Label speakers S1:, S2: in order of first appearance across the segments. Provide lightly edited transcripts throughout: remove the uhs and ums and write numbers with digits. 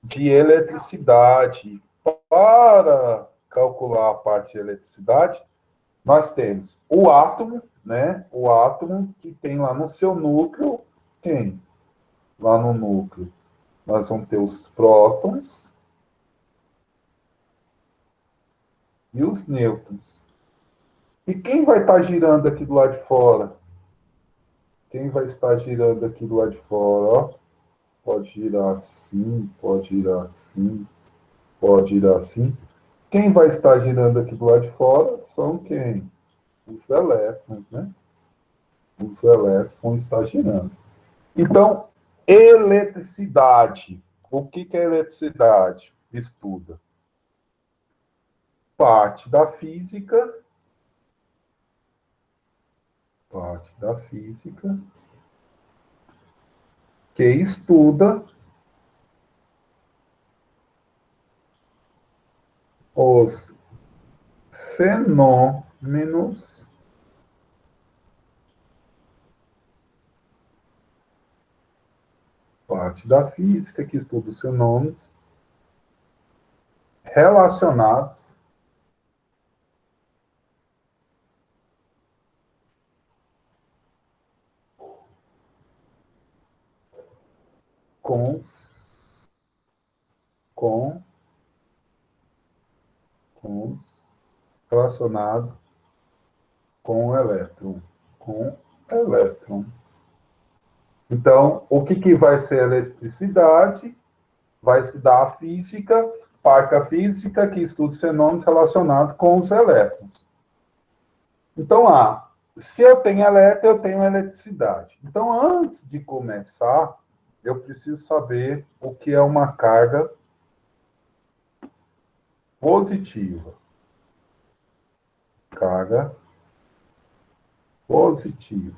S1: de eletricidade. Para calcular a parte de eletricidade, nós temos o átomo, né? O átomo que tem lá no seu núcleo, quem? Lá no núcleo, nós vamos ter os prótons e os nêutrons. E quem vai estar girando aqui do lado de fora? Quem vai estar girando aqui do lado de fora? Ó, pode girar assim, pode girar assim, pode girar assim. Quem vai estar girando aqui do lado de fora são quem? Os elétrons, né? Os elétrons vão estar girando. Então, eletricidade. O que é eletricidade? Estuda parte da física, que estuda os fenômenos parte da física que estuda os fenômenos relacionados com, com, com relacionado com o elétron, com elétron. Então, o que vai ser eletricidade? Vai estudar a física, parte da física que estuda os fenômenos relacionados com os elétrons. Então, se eu tenho elétron, eu tenho eletricidade. Então, antes de começar, eu preciso saber o que é uma carga positiva. Carga positiva.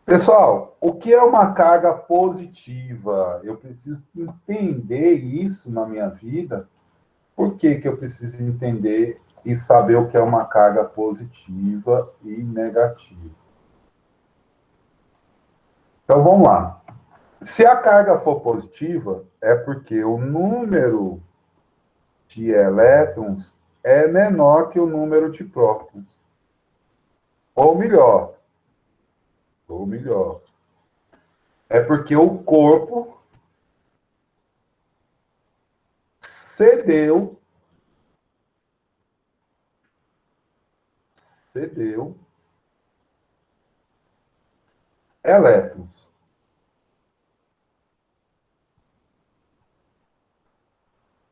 S1: Pessoal, o que é uma carga positiva? Eu preciso entender isso na minha vida. Por que eu preciso entender e saber o que é uma carga positiva e negativa? Então, vamos lá. Se a carga for positiva, é porque o número de elétrons é menor que o número de prótons. Ou melhor, é porque o corpo cedeu elétrons.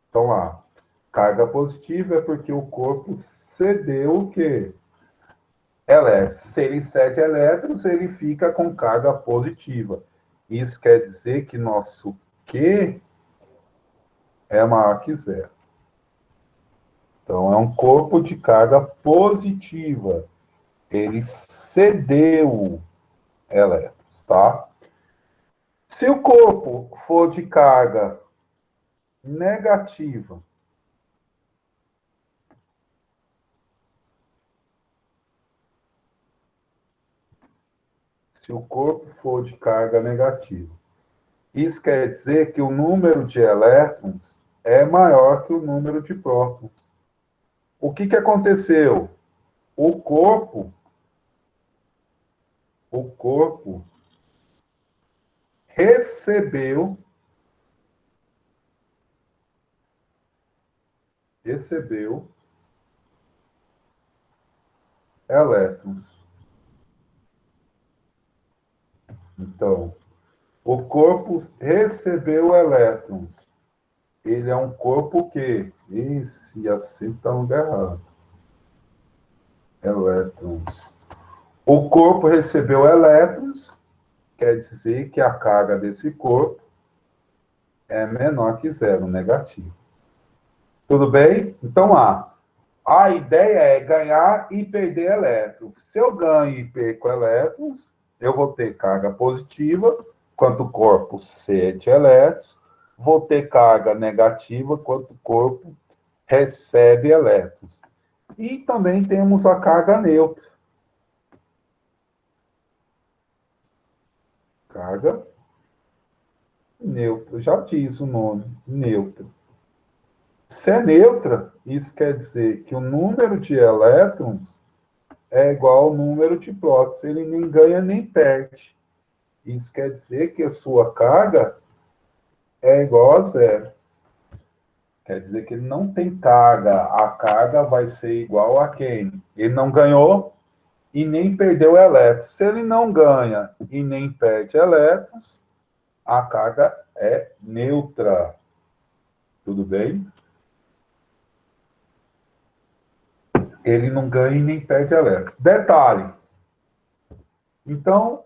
S1: Então, lá, carga positiva é porque o corpo cedeu o quê? Elétrons. Se ele cede elétrons, ele fica com carga positiva. Isso quer dizer que nosso Q é maior que zero. Então, é um corpo de carga positiva. Ele cedeu elétrons, tá? Se o corpo for de carga negativa, se o corpo for de carga negativa, isso quer dizer que o número de elétrons é maior que o número de prótons. O que aconteceu? O corpo recebeu elétrons. Então, o corpo recebeu elétrons. Ele é um corpo que, esse assim está um lugar errado. Elétrons. O corpo recebeu elétrons, quer dizer que a carga desse corpo é menor que zero, negativo. Tudo bem? Então, a ideia é ganhar e perder elétrons. Se eu ganho e perco elétrons, eu vou ter carga positiva, quanto o corpo cede elétrons, vou ter carga negativa, quanto o corpo recebe elétrons. E também temos a carga neutra. Carga neutra. Já diz o nome, neutra. Se é neutra, isso quer dizer que o número de elétrons é igual ao número de prótons. Ele nem ganha nem perde. Isso quer dizer que a sua carga é igual a zero. Quer dizer que ele não tem carga. A carga vai ser igual a quem? Ele não ganhou e nem perdeu elétrons. Se ele não ganha e nem perde elétrons, a carga é neutra. Tudo bem? Ele não ganha e nem perde elétrons. Detalhe. Então,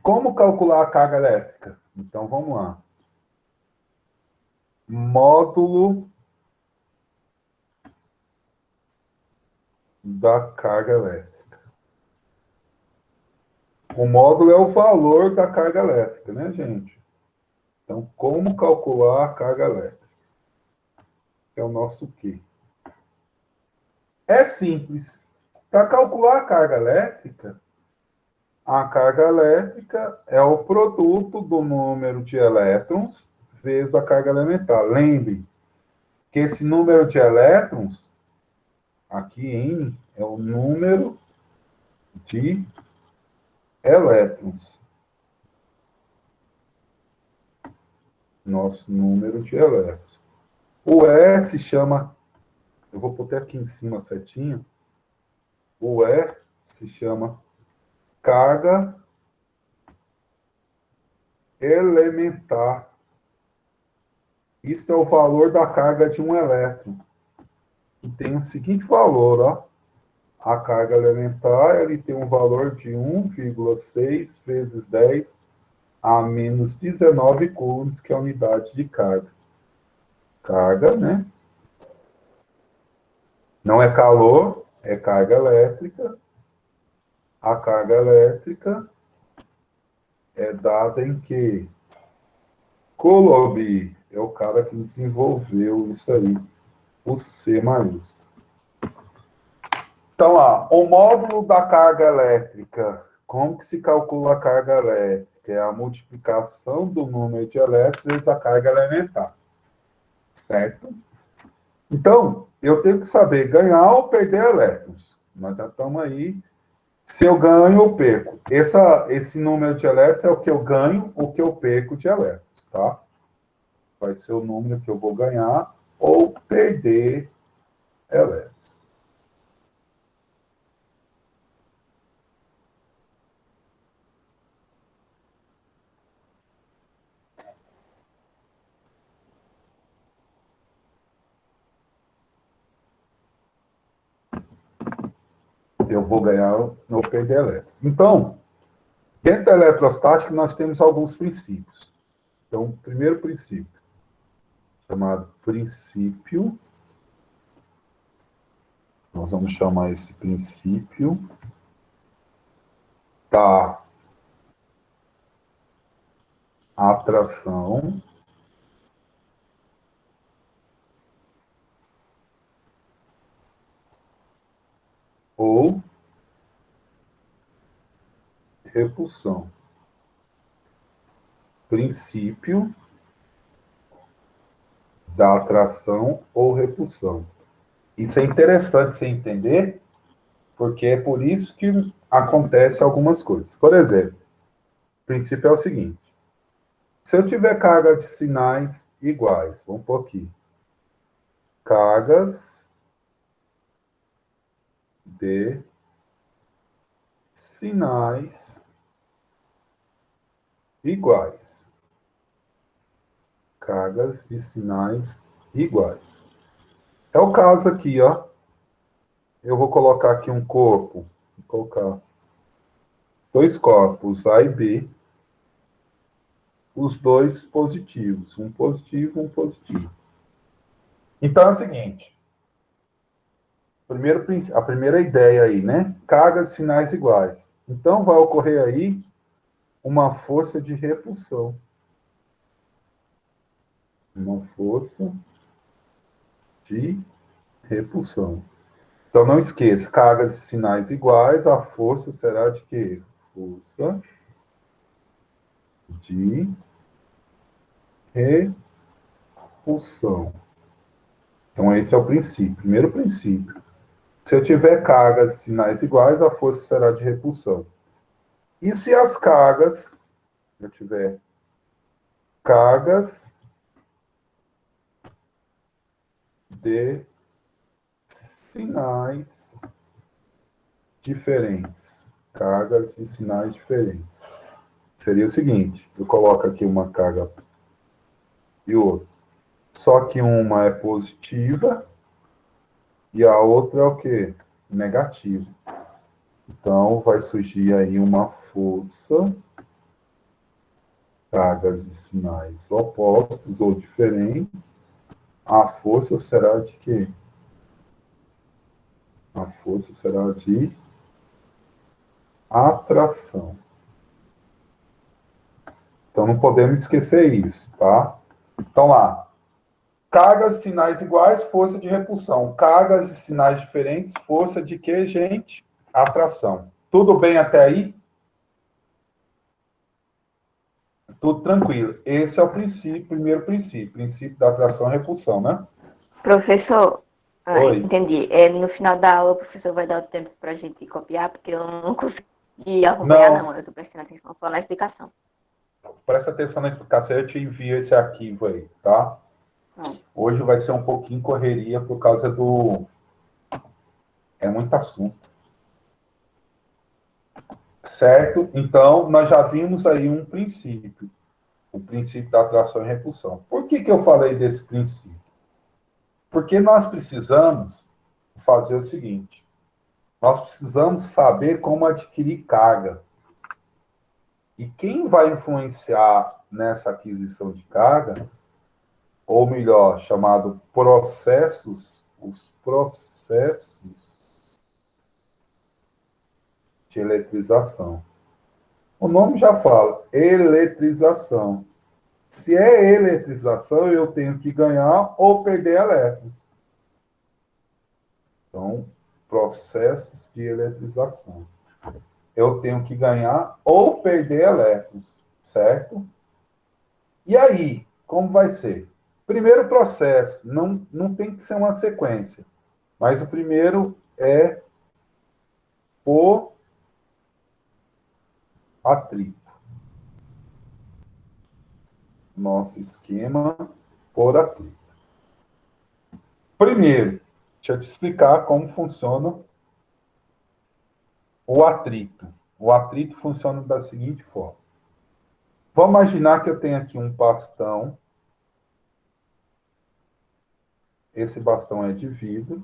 S1: como calcular a carga elétrica? Então, vamos lá. Módulo da carga elétrica. O módulo é o valor da carga elétrica, né, gente? Então, como calcular a carga elétrica? É o nosso Q. É simples. Para calcular a carga elétrica é o produto do número de elétrons vezes a carga elementar. Lembre que esse número de elétrons, aqui N, é o número de elétrons. Nosso número de elétrons. O S chama, eu vou botar aqui em cima certinho, o E se chama carga elementar. Isso é o valor da carga de um elétron. E tem o seguinte valor, ó. A carga elementar, ele tem um valor de 1,6 vezes 10 a menos 19 coulombs, que é a unidade de carga. Carga, né? Não é calor, é carga elétrica. A carga elétrica é dada em que? Coulomb é o cara que desenvolveu isso aí, o C maiúsculo. Então, lá, o módulo da carga elétrica. Como que se calcula a carga elétrica? É a multiplicação do número de elétrons vezes a carga elementar. Certo? Então, eu tenho que saber ganhar ou perder elétrons. Nós já estamos aí. Se eu ganho ou perco. Esse número de elétrons é o que eu ganho ou que eu perco de elétrons, tá? Vai ser o número que eu vou ganhar ou perder elétrons. Eu vou ganhar ou perder elétrons. Então, dentro da eletrostática, nós temos alguns princípios. Então, o primeiro princípio, chamado princípio, nós vamos chamar esse princípio da atração ou repulsão. Princípio da atração ou repulsão. Isso é interessante você entender, porque é por isso que acontece algumas coisas. Por exemplo, o princípio é o seguinte: se eu tiver carga de sinais iguais, vamos pôr aqui, cargas de sinais iguais. Cargas de sinais iguais. É o caso aqui, ó. Eu vou colocar aqui um corpo, vou colocar dois corpos, A e B, os dois positivos, um positivo, um positivo. Então é o seguinte, a primeira ideia aí, né? Cargas de sinais iguais. Então vai ocorrer aí uma força de repulsão. Uma força de repulsão. Então não esqueça, cargas de sinais iguais, a força será de quê? Força de repulsão. Então, esse é o princípio. Primeiro princípio. Se eu tiver cargas e sinais iguais, a força será de repulsão. E se as cargas, eu tiver cargas de sinais diferentes. Cargas e sinais diferentes. Seria o seguinte, eu coloco aqui uma carga e outra. Só que uma é positiva e a outra é o quê? Negativa. Então, vai surgir aí uma força, cargas e sinais opostos ou diferentes. A força será de quê? A força será de atração. Então, não podemos esquecer isso, tá? Então, lá. Cargas e sinais iguais, força de repulsão. Cargas e sinais diferentes, força de quê, gente? Atração. Tudo bem até aí? Tudo tranquilo. Esse é o princípio, primeiro princípio da atração e repulsão, né?
S2: Professor,
S1: Oi.
S2: entendi. No final da aula, o professor vai dar o tempo para a gente copiar, porque eu não consegui acompanhar, não.
S1: Não,
S2: Eu estou prestando atenção só na explicação.
S1: presta atenção na explicação, eu te envio esse arquivo aí, tá?
S2: Não.
S1: Hoje vai ser um pouquinho correria por causa do... É muito assunto. Certo? Então, nós já vimos aí um princípio. O princípio da atração e repulsão. Por que eu falei desse princípio? Porque nós precisamos fazer o seguinte. Nós precisamos saber como adquirir carga. E quem vai influenciar nessa aquisição de carga, ou melhor, chamado processos, os processos de eletrização. O nome já fala, eletrização. Se é eletrização, eu tenho que ganhar ou perder elétrons. Então, processos de eletrização. Eu tenho que ganhar ou perder elétrons, certo? E aí, como vai ser? Primeiro processo, não tem que ser uma sequência, mas o primeiro é o atrito. Nosso esquema por atrito. Primeiro, deixa eu te explicar como funciona o atrito. O atrito funciona da seguinte forma. Vamos imaginar que eu tenho aqui um bastão. Esse bastão é de vidro.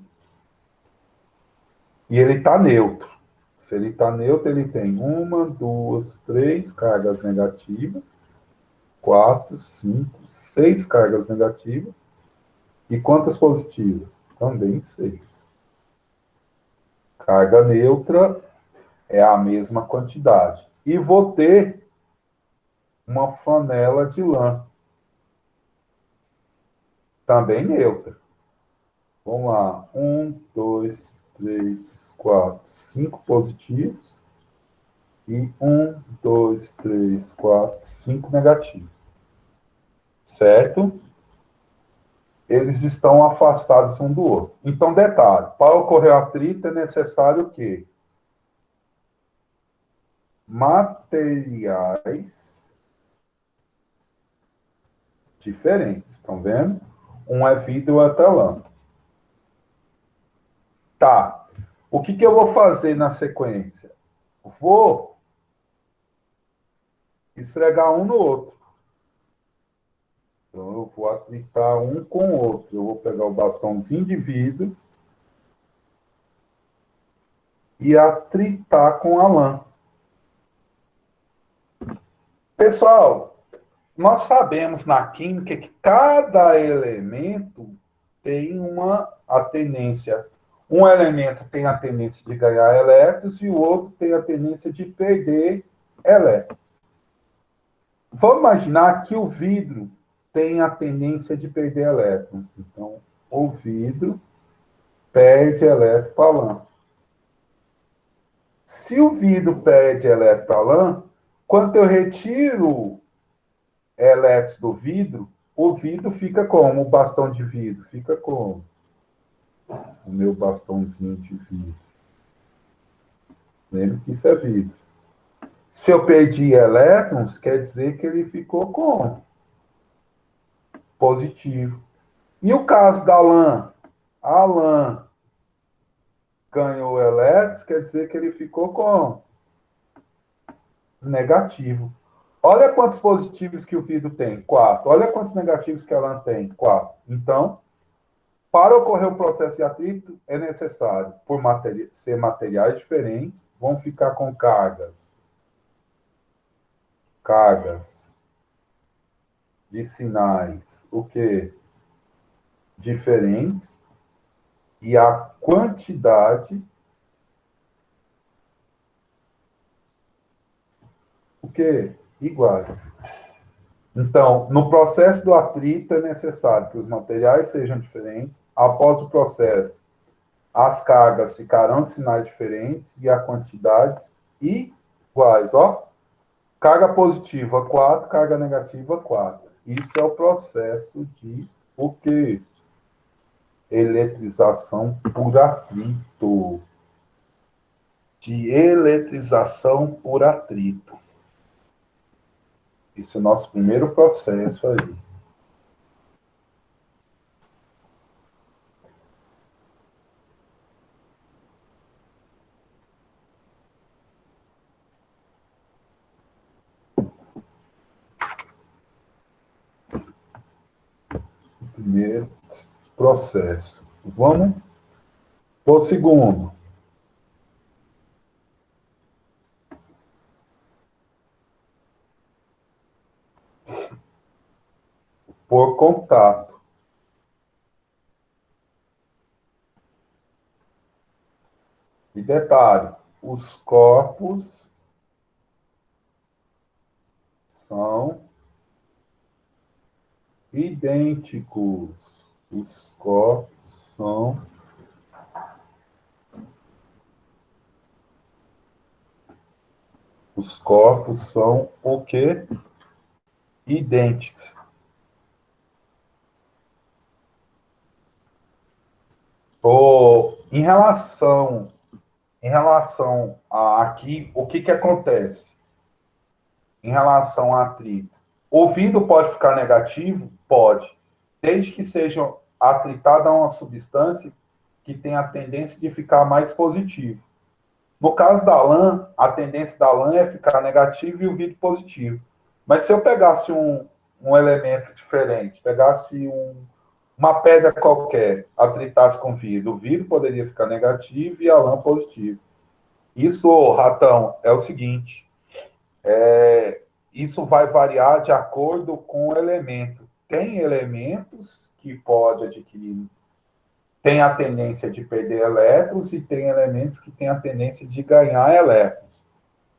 S1: E ele está neutro. Se ele está neutro, ele tem 1, 2, 3 cargas negativas, 4, 5, 6 cargas negativas. E quantas positivas? Também 6. Carga neutra é a mesma quantidade. E vou ter uma flanela de lã, também neutra. Vamos lá. 1, 2, 3, 4, 5 positivos. E 1, 2, 3, 4, 5 negativos. Certo? Eles estão afastados um do outro. Então, detalhe, para ocorrer o atrito é necessário o quê? Materiais diferentes, estão vendo? Um é vidro e outro é lã. Tá. O que eu vou fazer na sequência? Vou esfregar um no outro. Então, eu vou atritar um com o outro. Eu vou pegar o bastãozinho de vidro e atritar com a lã. Pessoal, nós sabemos na química que cada elemento tem a tendência. Um elemento tem a tendência de ganhar elétrons e o outro tem a tendência de perder elétrons. Vamos imaginar que o vidro tem a tendência de perder elétrons. Então, o vidro perde elétron para a lã. Se o vidro perde elétron para a lã, quando eu retiro elétrons do vidro, o vidro fica como? O bastão de vidro fica como? O meu bastãozinho de vidro. Lembra que isso é vidro. Se eu perdi elétrons, quer dizer que ele ficou como? Positivo. E o caso da lã? A lã ganhou elétrons, quer dizer que ele ficou como? Negativo. Olha quantos positivos que o vidro tem. 4. Olha quantos negativos que a lã tem. 4. Então, para ocorrer o processo de atrito, é necessário, por ser materiais diferentes, vão ficar com cargas de sinais, o quê? Diferentes, e a quantidade, o quê? Iguais. Então, no processo do atrito, é necessário que os materiais sejam diferentes. Após o processo, as cargas ficarão de sinais diferentes e as quantidades iguais. Ó, carga positiva 4, carga negativa 4. Isso é o processo de o quê? Eletrização por atrito. De eletrização por atrito. Esse é o nosso primeiro processo aí. Primeiro processo. Vamos para o segundo. Por contato. E detalhe, os corpos são idênticos. Os corpos são o quê? Idênticos. Em relação a aqui, o que acontece? Em relação a atrito. O vidro pode ficar negativo? Pode. Desde que seja atritada a uma substância que tem a tendência de ficar mais positivo. No caso da lã, a tendência da lã é ficar negativo e o vidro positivo. Mas se eu pegasse um elemento diferente, pegasse uma pedra qualquer, atritasse com vidro, o vidro poderia ficar negativo e a lã positivo. Isso, Ratão, é o seguinte, isso vai variar de acordo com o elemento. Tem elementos que pode adquirir, tem a tendência de perder elétrons e tem elementos que têm a tendência de ganhar elétrons.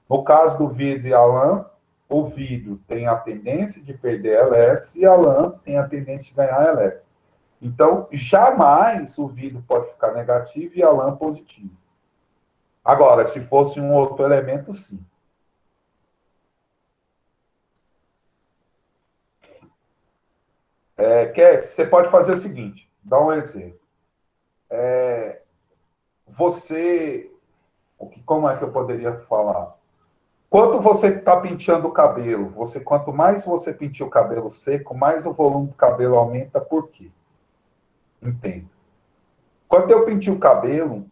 S1: No caso do vidro e a lã, o vidro tem a tendência de perder elétrons e a lã tem a tendência de ganhar elétrons. Então, jamais o vidro pode ficar negativo e a lã positivo. Agora, se fosse um outro elemento, sim. Você pode fazer o seguinte, dá um exemplo. Como é que eu poderia falar? Quanto você está penteando o cabelo, quanto mais você penteia o cabelo seco, mais o volume do cabelo aumenta, por quê? Entendo. Quando eu penteo o cabelo,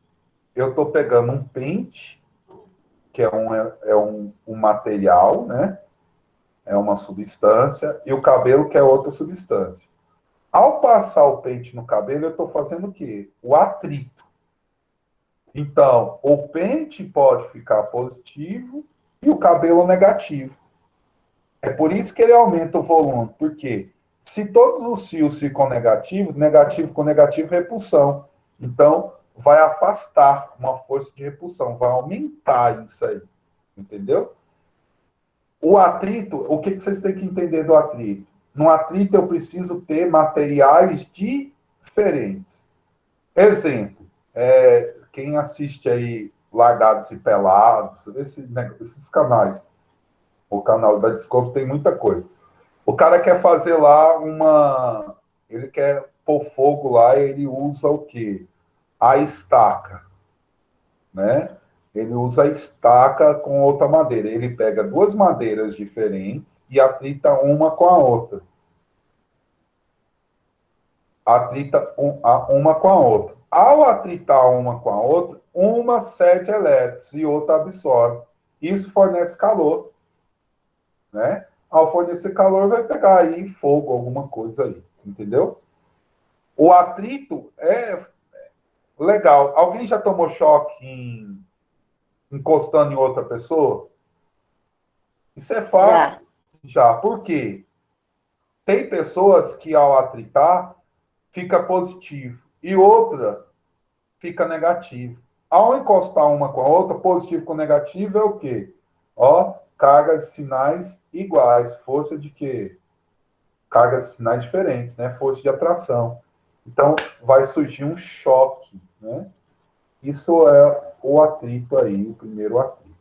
S1: eu estou pegando um pente, que é um material, né? É uma substância, e o cabelo, que é outra substância. Ao passar o pente no cabelo, eu estou fazendo o quê? O atrito. Então, o pente pode ficar positivo e o cabelo negativo. É por isso que ele aumenta o volume, porque se todos os fios ficam negativos, negativo com negativo, repulsão. Então, vai afastar uma força de repulsão, vai aumentar isso aí. Entendeu? O atrito, o que vocês têm que entender do atrito? No atrito, eu preciso ter materiais diferentes. Exemplo, quem assiste aí Largados e Pelados, esses canais, o canal da Discovery tem muita coisa. O cara quer fazer lá uma... Ele quer pôr fogo lá e ele usa o quê? A estaca, né? Ele usa a estaca com outra madeira. Ele pega duas madeiras diferentes e atrita uma com a outra. Atrita uma com a outra. Ao atritar uma com a outra, uma cede elétrons e outra absorve. Isso fornece calor, né? Ao fornecer calor, vai pegar aí fogo, alguma coisa aí, entendeu? O atrito é legal. Alguém já tomou choque encostando em outra pessoa? Isso é fácil
S2: Já.
S1: já. Por quê? Tem pessoas que ao atritar fica positivo e outra fica negativo. Ao encostar uma com a outra, positivo com negativo é o quê? Ó, cargas sinais iguais. Força de quê? Cargas sinais diferentes, né? Força de atração. Então, vai surgir um choque, né? Isso é o atrito aí, o primeiro atrito.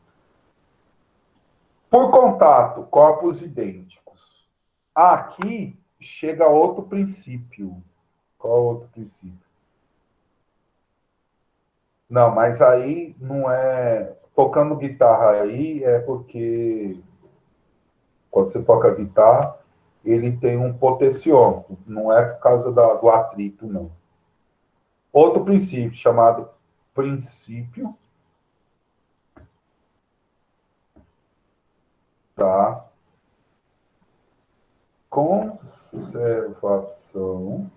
S1: Por contato, corpos idênticos. Aqui chega outro princípio. Qual outro princípio? Não, mas aí não é. Tocando guitarra aí é porque quando você toca guitarra, ele tem um potenciômetro. Não é por causa do atrito, não. Outro princípio chamado princípio da conservação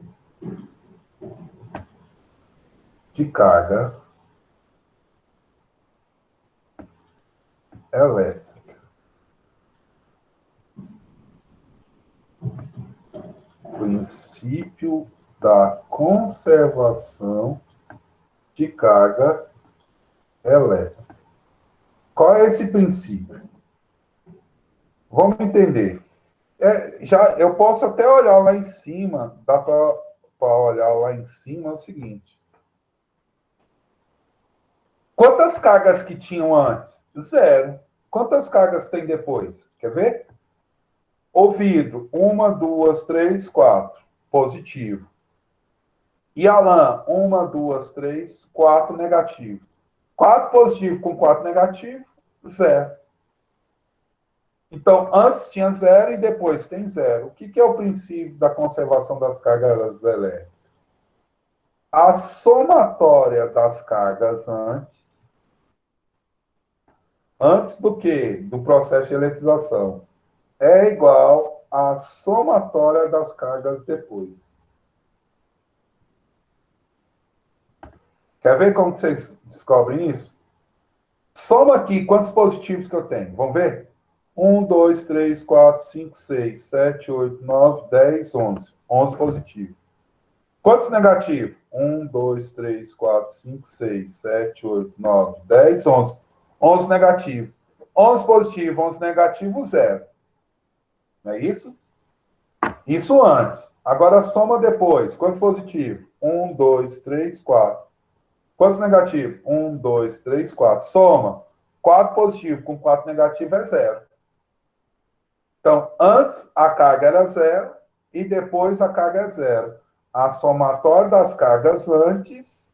S1: de carga elétrica. Princípio da conservação de carga elétrica. Qual é esse princípio? Vamos entender. Eu posso até olhar lá em cima, dá para olhar lá em cima, é o seguinte. Quantas cargas que tinham antes? Zero. Quantas cargas tem depois? Quer ver? O vidro, 1, 2, 3, 4. Positivo. E a lã, 1, 2, 3, 4, negativo. 4 positivo com 4 negativo, zero. Então, antes tinha zero e depois tem zero. O que é o princípio da conservação das cargas elétricas? A somatória das cargas antes do que? Do processo de eletrização, é igual à somatória das cargas depois. Quer ver como vocês descobrem isso? Soma aqui quantos positivos que eu tenho. Vamos ver? 1, 2, 3, 4, 5, 6, 7, 8, 9, 10, 11. 11 positivos. Quantos negativos? 1, 2, 3, 4, 5, 6, 7, 8, 9, 10, 11. 11 negativos. 11 positivo, 11 negativo, 0. Não é isso? Isso antes. Agora soma depois. Quantos positivos? 1, 2, 3, 4. Quantos negativos? 1, 2, 3, 4. Soma. 4 positivo com 4 negativo é 0. Então, antes a carga era 0 e depois a carga é 0. A somatória das cargas antes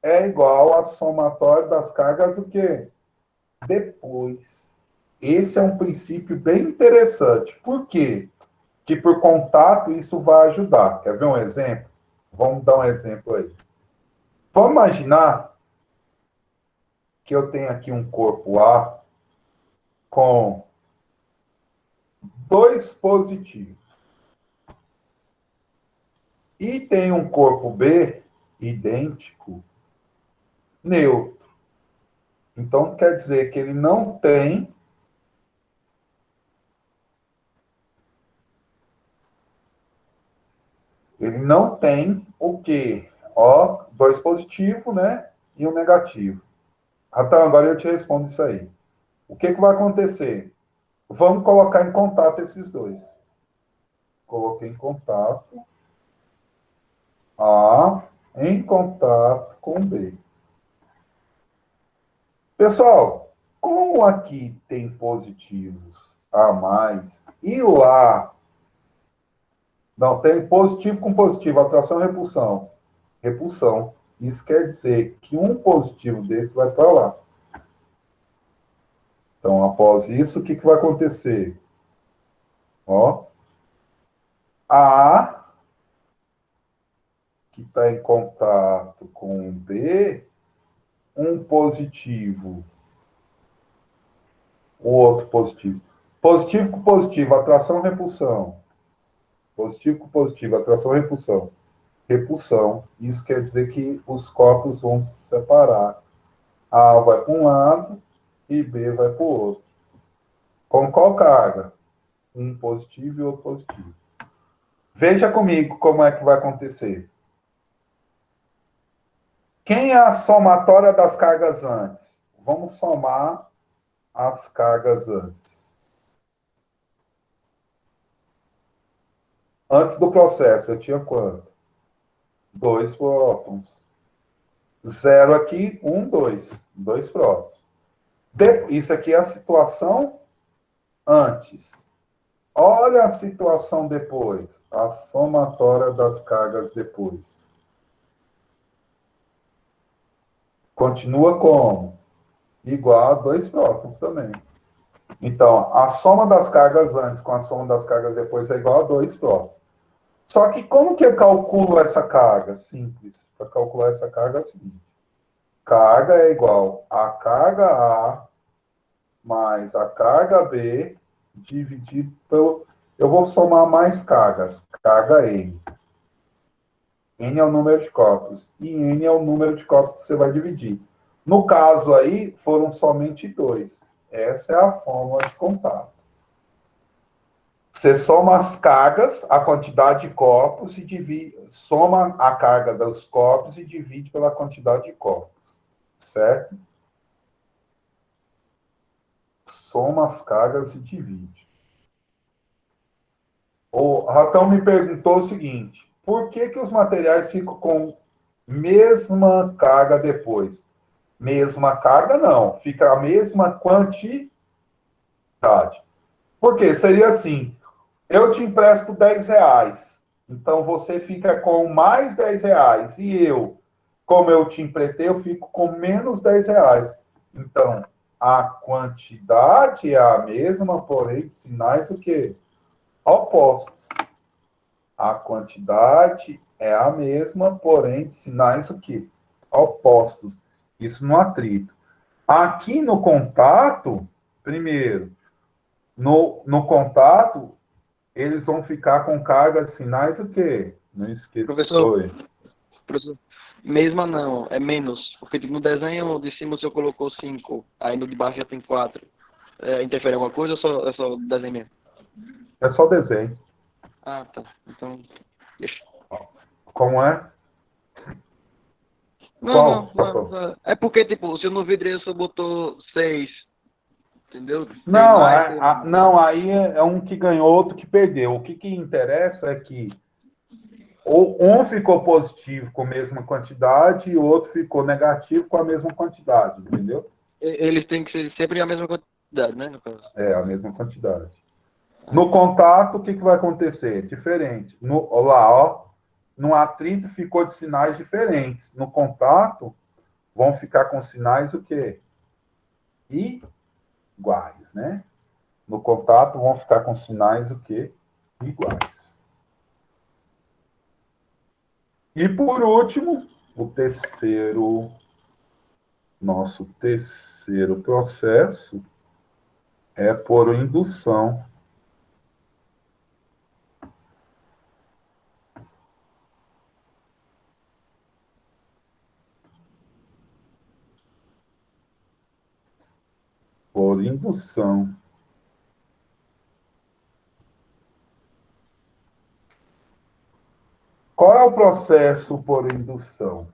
S1: é igual à somatória das cargas o quê? Depois. Esse é um princípio bem interessante. Por quê? Que por contato isso vai ajudar. Quer ver um exemplo? Vamos dar um exemplo aí. Vamos imaginar que eu tenho aqui um corpo A com 2 positivos. E tem um corpo B idêntico, neutro. Então, quer dizer que ele não tem o quê? Ó, 2 positivo, né? E um negativo. Então, agora eu te respondo isso aí. O que vai acontecer? Vamos colocar em contato esses dois. Coloquei em contato A em contato com B. Pessoal, como aqui tem positivos A mais. E lá, não, tem positivo com positivo, atração e repulsão. Repulsão. Isso quer dizer que um positivo desse vai para lá. Então, após isso, o que vai acontecer? Ó, A, que está em contato com B, um positivo, o outro positivo. Positivo com positivo, atração, repulsão. Positivo com positivo, atração, repulsão. Repulsão. Isso quer dizer que os corpos vão se separar. A vai para um lado e B vai para o outro. Com qual carga? Um positivo e outro positivo. Veja comigo como é que vai acontecer. Quem é a somatória das cargas antes? Vamos somar as cargas antes. Antes do processo, eu tinha quanto? 2 prótons. 0 aqui, 1, 2. 2 prótons. Isso aqui é a situação antes. Olha a situação depois. A somatória das cargas depois. Continua como? Igual a 2 prótons também. Então, a soma das cargas antes com a soma das cargas depois é igual a 2 prótons. Só que como que eu calculo essa carga? Simples. Para calcular essa carga é o seguinte. Carga é igual a carga A mais a carga B dividido pelo... Eu vou somar mais cargas. Carga N. N é o número de corpos. E N é o número de corpos que você vai dividir. No caso aí, foram somente 2. Essa é a fórmula de contato. Você soma as cargas, a quantidade de corpos, e divide, soma a carga dos corpos e divide pela quantidade de corpos. Certo? Soma as cargas e divide. O Ratão me perguntou o seguinte: por que os materiais ficam com mesma carga depois? Mesma carga, não. Fica a mesma quantidade. Por quê? Seria assim: eu te empresto 10 reais. Então, você fica com mais 10 reais. E eu, como eu te emprestei, eu fico com menos 10 reais. Então, a quantidade é a mesma, porém, de sinais o quê? Opostos. A quantidade é a mesma, porém, de sinais o quê? Opostos. Isso no atrito. Aqui no contato, primeiro, no contato, eles vão ficar com cargas sinais o quê? Não esqueça.
S3: Professor, professor, mesma não, é menos. Porque tipo, no desenho de cima o senhor colocou 5, aí no de baixo já tem 4. Interfere em alguma coisa ou é só desenho mesmo?
S1: É só desenho.
S3: Ah, tá. Então, deixa.
S1: Como é?
S3: Não,
S1: Qual você tá falando?
S3: não. É porque, tipo, o senhor no vidreiro só botou 6, entendeu? Tem
S1: Não,
S3: mais, tem menos.
S1: não, aí é um que ganhou, outro que perdeu. O que interessa é que um ficou positivo com a mesma quantidade e o outro ficou negativo com a mesma quantidade, entendeu?
S3: Eles têm que ser sempre a mesma quantidade, né, no caso?
S1: É, a mesma quantidade. No contato, o que vai acontecer? Diferente. Olha lá, ó. No atrito ficou de sinais diferentes. No contato, vão ficar com sinais o quê? Iguais, né? No contato, vão ficar com sinais o quê? Iguais. E por último, nosso terceiro processo é por indução. Por indução. Qual é o processo por indução?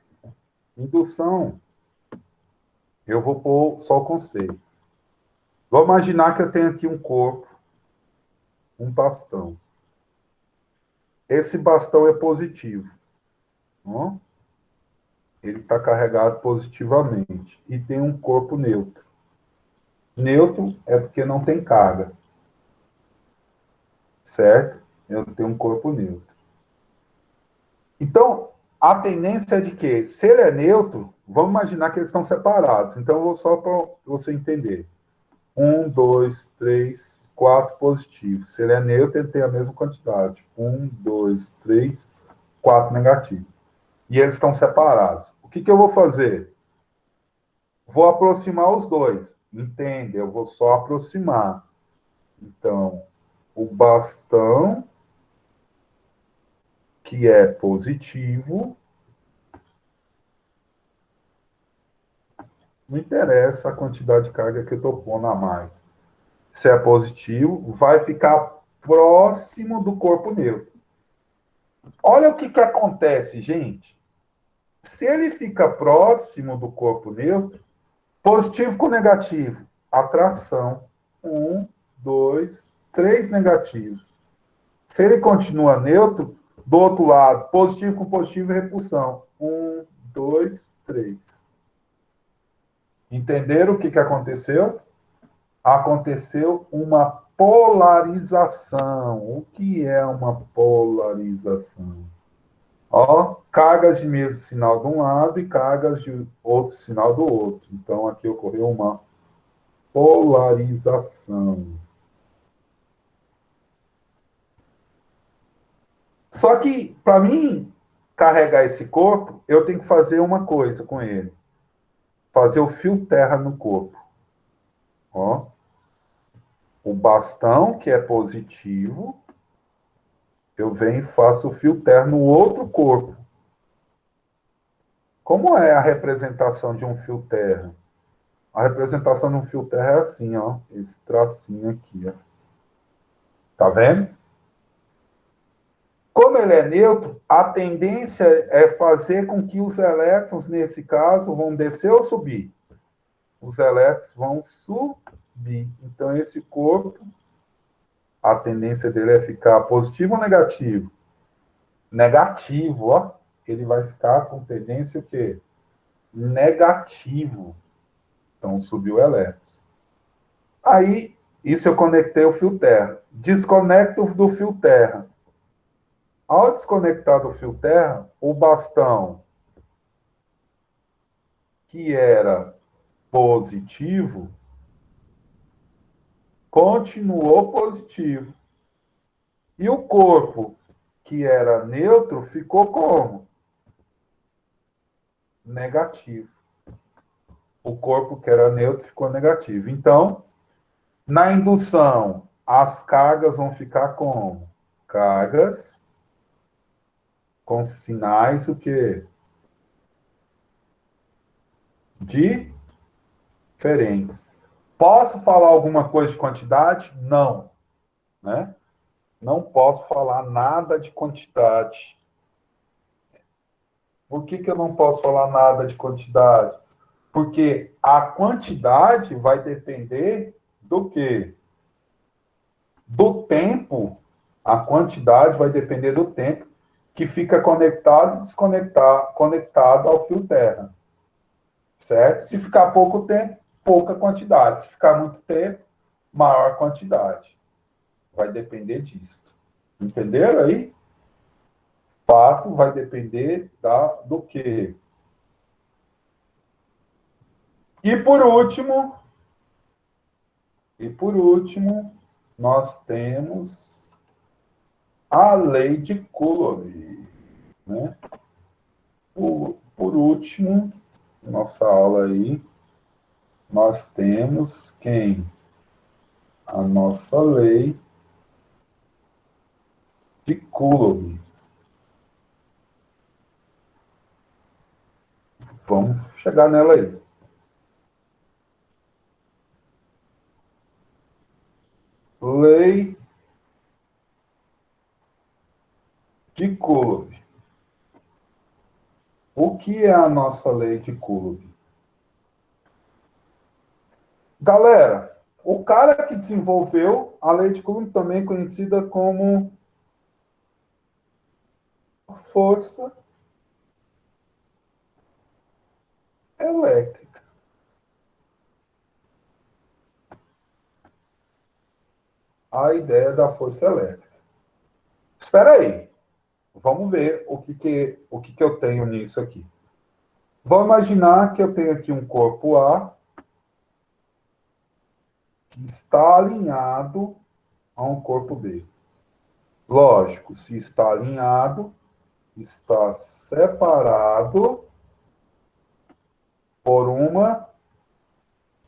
S1: Indução, eu vou pôr só o conceito. Vou imaginar que eu tenho aqui um corpo, um bastão. Esse bastão é positivo. Ó. Ele está carregado positivamente. E tem um corpo neutro. Neutro é porque não tem carga. certo? Eu tenho um corpo neutro. Então, a tendência é de que, se ele é neutro, vamos imaginar que eles estão separados. Então, eu vou só para você entender. 1, 2, 3, 4 positivos. Se ele é neutro, ele tem a mesma quantidade. 1, 2, 3, 4 negativos. E eles estão separados. O que eu vou fazer? Vou aproximar os dois. Entende? Eu vou só aproximar. Então, o bastão, que é positivo, não interessa a quantidade de carga que eu estou pondo a mais. Se é positivo, vai ficar próximo do corpo neutro. Olha o que acontece, gente. Se ele fica próximo do corpo neutro, positivo com negativo, atração. 1, 2, 3 negativos. Se ele continua neutro, do outro lado, positivo com positivo, repulsão. 1, 2, 3. Entenderam o que aconteceu? Aconteceu uma polarização. O que é uma polarização? Ó, cargas de mesmo sinal de um lado e cargas de outro sinal do outro. Então, aqui ocorreu uma polarização. Só que, para mim carregar esse corpo, eu tenho que fazer uma coisa com ele. Fazer o fio terra no corpo. Ó. O bastão, que é positivo, eu venho e faço o fio terra no outro corpo. Como é a representação de um fio terra? A representação de um fio terra é assim, ó. Esse tracinho aqui, ó. Tá vendo? Como ele é neutro, a tendência é fazer com que os elétrons, nesse caso, vão descer ou subir? Os elétrons vão subir. Então, esse corpo, a tendência dele é ficar positivo ou negativo? Negativo, ó. Ele vai ficar com tendência o quê? Negativo. Então, subiu o elétron. Aí, isso eu conectei o fio terra. Desconecto do fio terra. Ao desconectar do fio terra, o bastão, que era positivo, continuou positivo. E o corpo, que era neutro, ficou como? Negativo. O corpo, que era neutro, ficou negativo. Então, na indução, as cargas vão ficar como? Cargas com sinais o quê? Diferentes. Posso falar alguma coisa de quantidade? Não. Né? Não posso falar nada de quantidade. Por que eu não posso falar nada de quantidade? Porque a quantidade vai depender do quê? Do tempo. A quantidade vai depender do tempo que fica conectado e desconectado, conectado ao fio terra. Certo? Se ficar pouco tempo, pouca quantidade. Se ficar muito tempo, maior quantidade. Vai depender disso. Entenderam aí? Fato vai depender do quê? E por último, nós temos a lei de Coulomb, né? Por último, nossa aula aí, nós temos quem? A nossa lei de Coulomb. Vamos chegar nela aí. Lei de Coulomb. O que é a nossa lei de Coulomb? Galera, o cara que desenvolveu a lei de Coulomb, também conhecida como força elétrica. A ideia da força elétrica. espera aí. Vamos ver o que eu tenho nisso aqui. Vamos imaginar que eu tenho aqui um corpo A que está alinhado a um corpo B. Lógico, se está alinhado, está separado por uma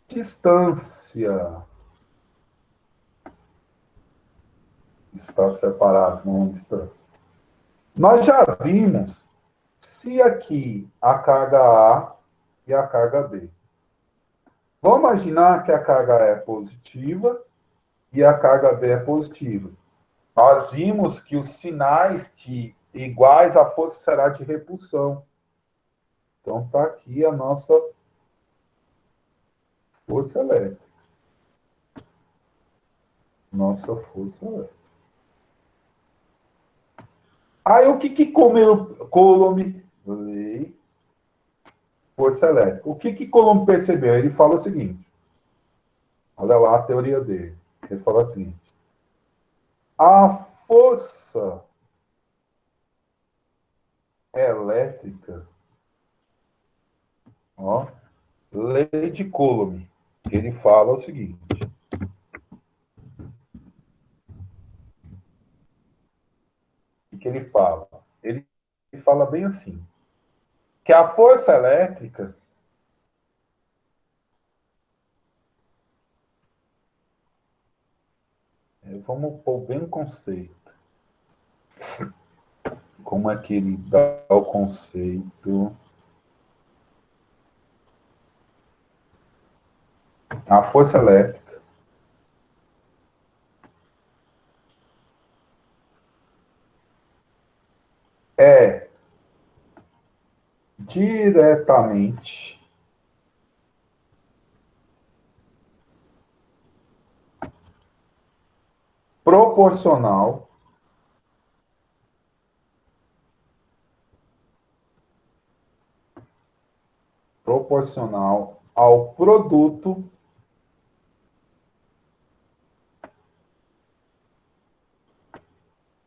S1: distância. Está separado por uma distância. Nós já vimos se aqui a carga A e a carga B. Vamos imaginar que a carga A é positiva e a carga B é positiva. Nós vimos que os sinais de iguais, a força será de repulsão. Então, está aqui a nossa força elétrica. Nossa força elétrica. Aí, o que Coulomb... Força elétrica. O que Coulomb percebeu? Ele fala o seguinte. Olha lá a teoria dele. Ele fala o seguinte. A força elétrica, ó, lei de Coulomb, ele fala o seguinte. O que ele fala? Ele fala bem assim, que a força elétrica vamos pôr bem o conceito. Como é que ele dá o conceito? A força elétrica é diretamente proporcional ao produto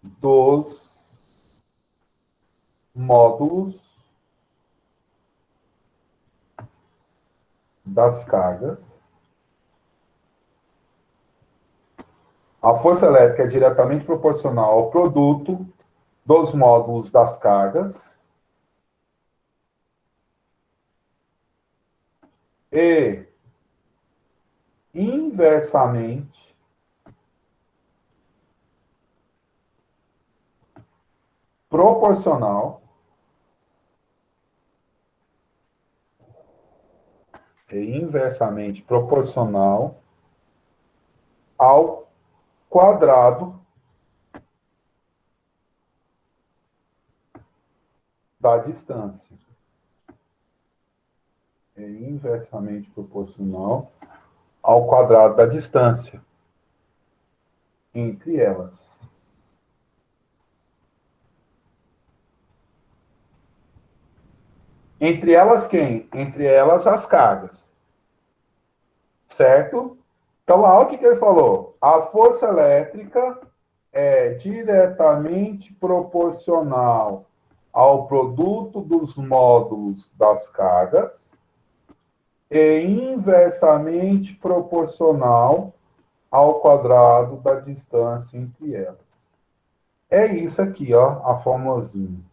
S1: dos módulos das cargas. A força elétrica é diretamente proporcional ao produto dos módulos das cargas e inversamente proporcional ao quadrado da distância. É inversamente proporcional ao quadrado da distância entre elas. Entre elas quem? Entre elas as cargas. Certo? Então, olha o que ele falou. A força elétrica é diretamente proporcional ao produto dos módulos das cargas e inversamente proporcional ao quadrado da distância entre elas. É isso aqui, ó, a formulazinha.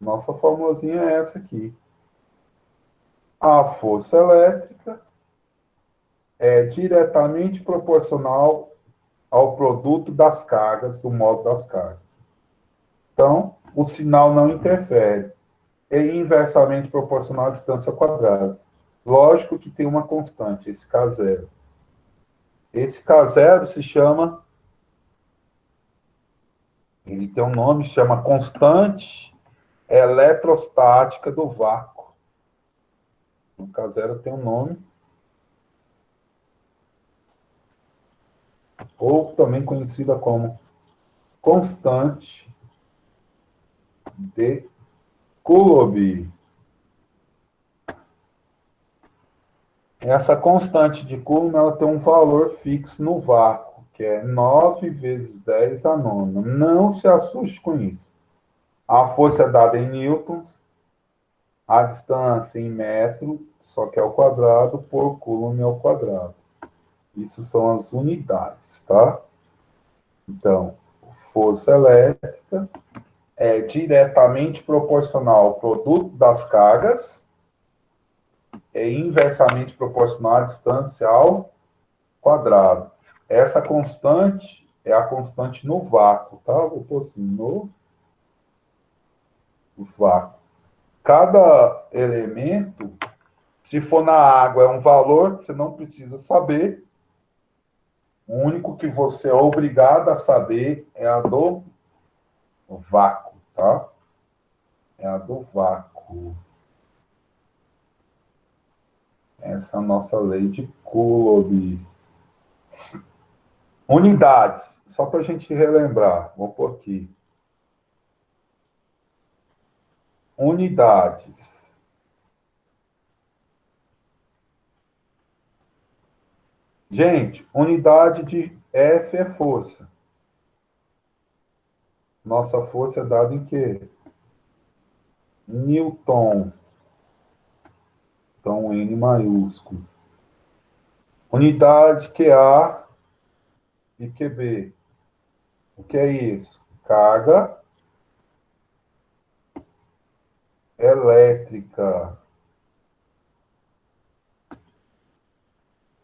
S1: Nossa formulazinha é essa aqui. A força elétrica é diretamente proporcional ao produto das cargas, do módulo das cargas. Então, o sinal não interfere. É inversamente proporcional à distância ao quadrado. Lógico que tem uma constante, esse K0. Esse K0 se chama... Ele tem um nome, se chama constante eletrostática do vácuo. O K0 tem um nome. Ou também conhecida como constante de Coulomb. Essa constante de Coulomb ela tem um valor fixo no vácuo. que é 9 vezes 10 a nona. Não se assuste com isso. A força é dada em newtons, a distância em metro, só que é ao quadrado, por coulomb ao quadrado. Isso são as unidades, tá? Então, força elétrica é diretamente proporcional ao produto das cargas, é inversamente proporcional à distância ao quadrado. Essa constante é a constante no vácuo, tá? Vou pôr assim, no vácuo. Cada elemento, se for na água, é um valor que você não precisa saber. O único que você é obrigado a saber é a do vácuo, tá? É a do vácuo. Essa é a nossa lei de Coulomb. Unidades, só para a gente relembrar, vou pôr aqui. Unidades. Gente, unidade de F é força. Nossa força é dada em quê? Newton. Então, N maiúsculo. Unidade QA e QB. O que é isso? Carga elétrica.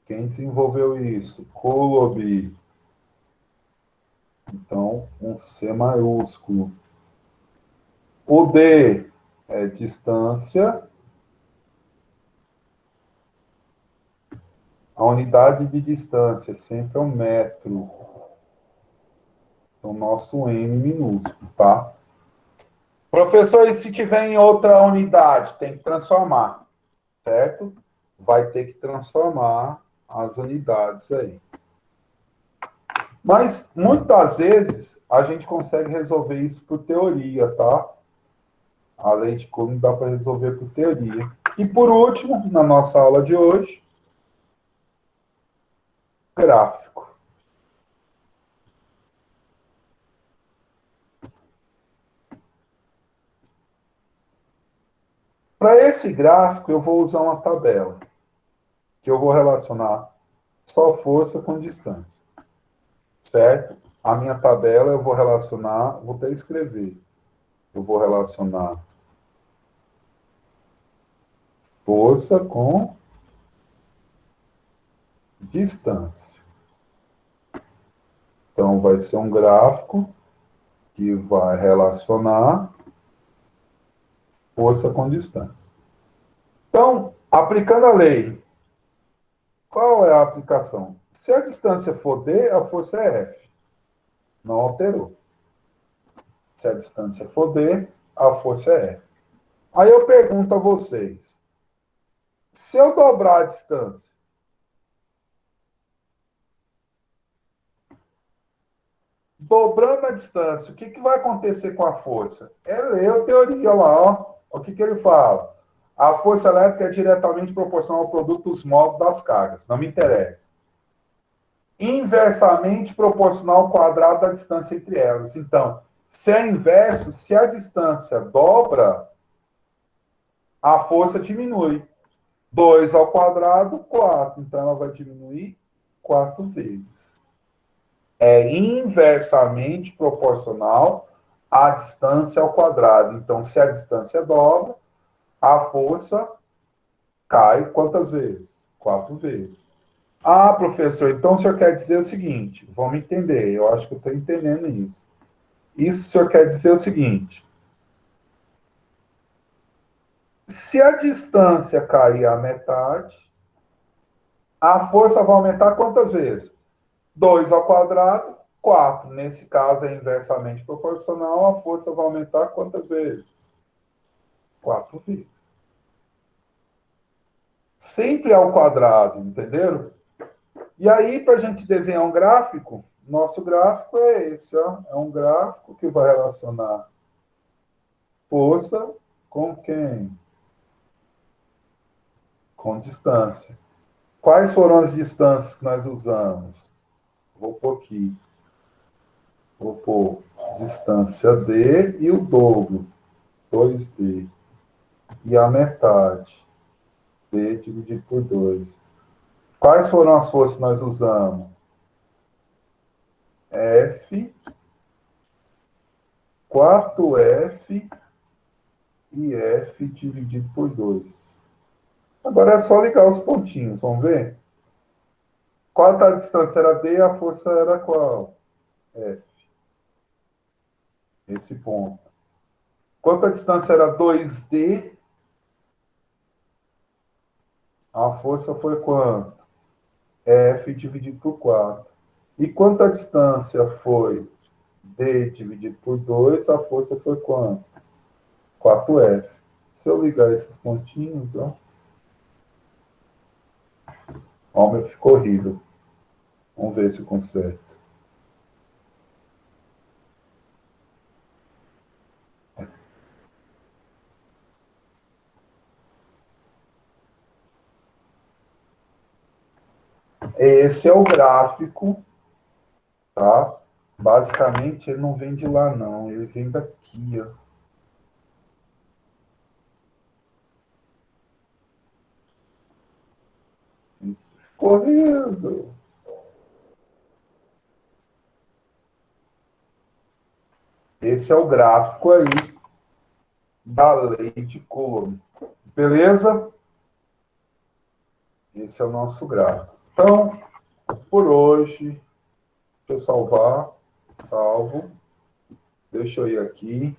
S1: Quem desenvolveu isso? Coulomb. Então, um C maiúsculo. O D é distância. A unidade de distância sempre é um metro. O nosso M minúsculo, tá? Professor, e se tiver em outra unidade? Tem que transformar, certo? Vai ter que transformar as unidades aí. Mas, muitas vezes, a gente consegue resolver isso por teoria, tá? A lei de Coulomb dá para resolver por teoria. E, por último, na nossa aula de hoje, gráfico. Para esse gráfico, eu vou usar uma tabela, que eu vou relacionar só força com distância, certo? A minha tabela eu vou relacionar, vou até escrever, eu vou relacionar força com distância. Então, vai ser um gráfico que vai relacionar força com distância. Então, aplicando a lei, qual é a aplicação? Se a distância for D, a força é F. Não alterou. Se a distância for D, a força é F. Aí eu pergunto a vocês, se eu dobrar a distância, dobrando a distância, o que, que vai acontecer com a força? É ler a teoria lá, ó. O que, que ele fala? A força elétrica é diretamente proporcional ao produto dos modos das cargas. Não me interessa. Inversamente proporcional ao quadrado da distância entre elas. Então, se é inverso, se a distância dobra, a força diminui. 2 ao quadrado, 4. Então, ela vai diminuir 4 vezes. É inversamente proporcional à distância ao quadrado. Então, se a distância dobra, a força cai quantas vezes? 4 vezes. Ah, professor, então o senhor quer dizer o seguinte, vamos entender, eu acho que eu estou entendendo isso. Isso o senhor quer dizer o seguinte, se a distância cair à metade, a força vai aumentar quantas vezes? 2 ao quadrado, 4. Nesse caso é inversamente proporcional, a força vai aumentar quantas vezes? 4 vezes. Sempre ao quadrado, entenderam? E aí, para a gente desenhar um gráfico, nosso gráfico é esse, ó. É um gráfico que vai relacionar força com quem? Com distância. Quais foram as distâncias que nós usamos? Vou pôr aqui. Vou pôr distância D e o dobro, 2D. E a metade, D dividido por 2. Quais foram as forças que nós usamos? F, 4F e F dividido por 2. Agora é só ligar os pontinhos, vamos ver? Qual a distância era D e a força era qual? F. Esse ponto. Quanto a distância era 2D, a força foi quanto? F dividido por 4. E quanto a distância foi D dividido por 2, a força foi quanto? 4F. Se eu ligar esses pontinhos, ó. Ó, meu, ficou horrível. Vamos ver se conserta. Esse é o gráfico, tá? Basicamente, ele não vem de lá, não. Ele vem daqui, ó. Isso. Correndo. Esse é o gráfico aí da lei de Coulomb. Beleza? Esse é o nosso gráfico. Então, por hoje, deixa eu salvar. Salvo. Deixa eu ir aqui.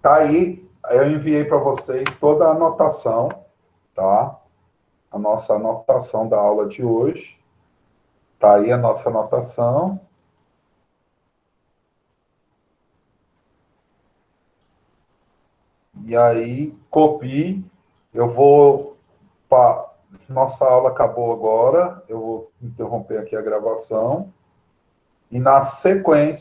S1: Tá aí, eu enviei para vocês toda a anotação, tá? A nossa anotação da aula de hoje. Tá aí a nossa anotação. E aí, copie. Eu vou... Nossa aula acabou agora. Eu vou interromper aqui a gravação. E na sequência,